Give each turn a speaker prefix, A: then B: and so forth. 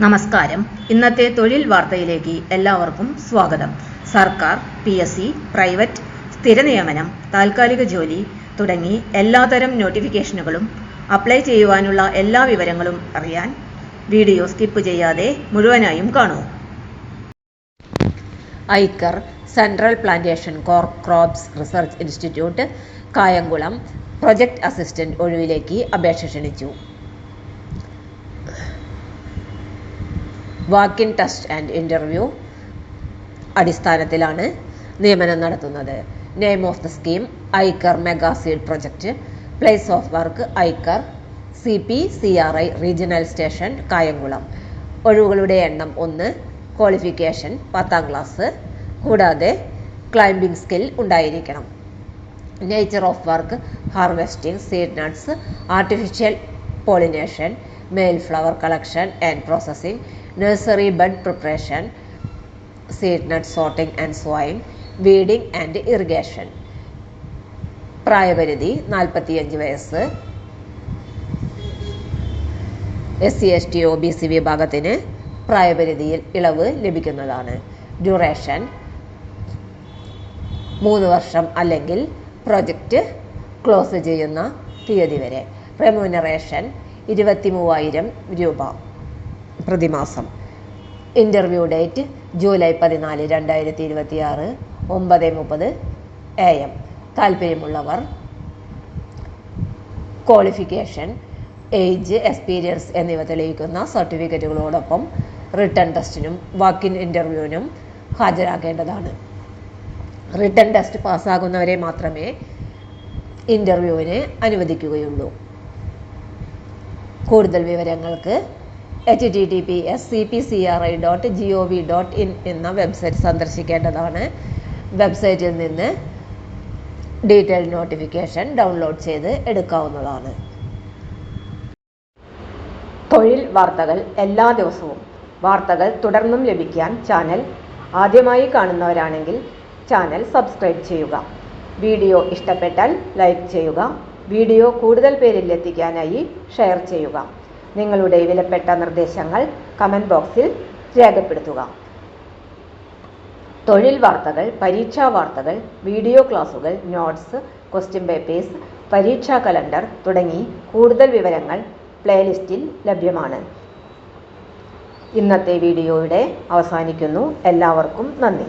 A: നമസ്കാരം. ഇന്നത്തെ തൊഴിൽ വാർത്തയിലേക്ക് എല്ലാവർക്കും സ്വാഗതം. സർക്കാർ, PSC, പ്രൈവറ്റ്, സ്ഥിര നിയമനം, താൽക്കാലിക ജോലി തുടങ്ങി എല്ലാതരം നോട്ടിഫിക്കേഷനുകളും അപ്ലൈ ചെയ്യുവാനുള്ള എല്ലാ വിവരങ്ങളും അറിയാൻ വീഡിയോ സ്കിപ്പ് ചെയ്യാതെ മുഴുവനായും കാണൂ. ICAR central plantation crops research institute Kayamkulam project assistant ഒഴിവിലേക്ക് അപേക്ഷ ക്ഷണിച്ചു. വാക്ക്-ഇൻ ടെസ്റ്റ് ആൻഡ് ഇൻ്റർവ്യൂ അടിസ്ഥാനത്തിലാണ് നിയമനം നടത്തുന്നത്. Name of the scheme ICAR mega seed project. Place of work ICAR CPCRI regional station Kayamkulam. ഒഴിവുകളുടെ എണ്ണം 1. ക്വാളിഫിക്കേഷൻ 10ാം ക്ലാസ്. കൂടാതെ ക്ലൈംബിംഗ് സ്കിൽ ഉണ്ടായിരിക്കണം. Nature of work harvesting seed nuts, artificial pollination, male flower collection and processing, nursery bud preparation, seed nut sorting and sowing, വീഡിംഗ് and irrigation. പ്രായപരിധി 45 വയസ്സ്. SC ST OBC വിഭാഗത്തിന് പ്രായപരിധിയിൽ ഇളവ് ലഭിക്കുന്നതാണ്. ഡ്യൂറേഷൻ 3 വർഷം അല്ലെങ്കിൽ പ്രൊജക്റ്റ് ക്ലോസ് ചെയ്യുന്ന തീയതി വരെ. റെമ്യൂണറേഷൻ 23,000 രൂപ പ്രതിമാസം. Interview date July 14, 2026 9:30 AM. താല്പര്യമുള്ളവർ ക്വാളിഫിക്കേഷൻ, ഏജ്, എക്സ്പീരിയൻസ് എന്നിവ തെളിയിക്കുന്ന സർട്ടിഫിക്കറ്റുകളോടൊപ്പം റിട്ടൺ ടെസ്റ്റിനും വാക്ക്-ഇൻ ഇൻ്റർവ്യൂവിനും ഹാജരാക്കേണ്ടതാണ്. റിട്ടൺ ടെസ്റ്റ് പാസ്സാകുന്നവരെ മാത്രമേ ഇൻ്റർവ്യൂവിന് അനുവദിക്കുകയുള്ളൂ. കൂടുതൽ വിവരങ്ങൾക്ക് https://cpcri.gov.in എന്ന വെബ്സൈറ്റ് സന്ദർശിക്കേണ്ടതാണ്. വെബ്സൈറ്റിൽ നിന്ന് ഡീറ്റെയിൽ നോട്ടിഫിക്കേഷൻ ഡൗൺലോഡ് ചെയ്ത് എടുക്കാവുന്നതാണ്. തൊഴിൽ വാർത്തകൾ എല്ലാ ദിവസവും വാർത്തകൾ തുടർന്നും ലഭിക്കാൻ ചാനൽ ആദ്യമായി കാണുന്നവരാണെങ്കിൽ ചാനൽ സബ്സ്ക്രൈബ് ചെയ്യുക. വീഡിയോ ഇഷ്ടപ്പെട്ടാൽ ലൈക്ക് ചെയ്യുക. വീഡിയോ കൂടുതൽ പേരിൽ എത്തിക്കാനായി ഷെയർ ചെയ്യുക. നിങ്ങളുടെ വിലപ്പെട്ട നിർദ്ദേശങ്ങൾ കമൻറ്റ് ബോക്സിൽ രേഖപ്പെടുത്തുക. തൊഴിൽ വാർത്തകൾ, പരീക്ഷാ വാർത്തകൾ, വീഡിയോ ക്ലാസുകൾ, നോട്ട്സ്, ക്വസ്റ്റ്യൻ പേപ്പേഴ്സ്, പരീക്ഷാ കലണ്ടർ തുടങ്ങി കൂടുതൽ വിവരങ്ങൾ പ്ലേലിസ്റ്റിൽ ലഭ്യമാണ്. ഇന്നത്തെ വീഡിയോയുടെ അവസാനിക്കുന്നു. എല്ലാവർക്കും നന്ദി.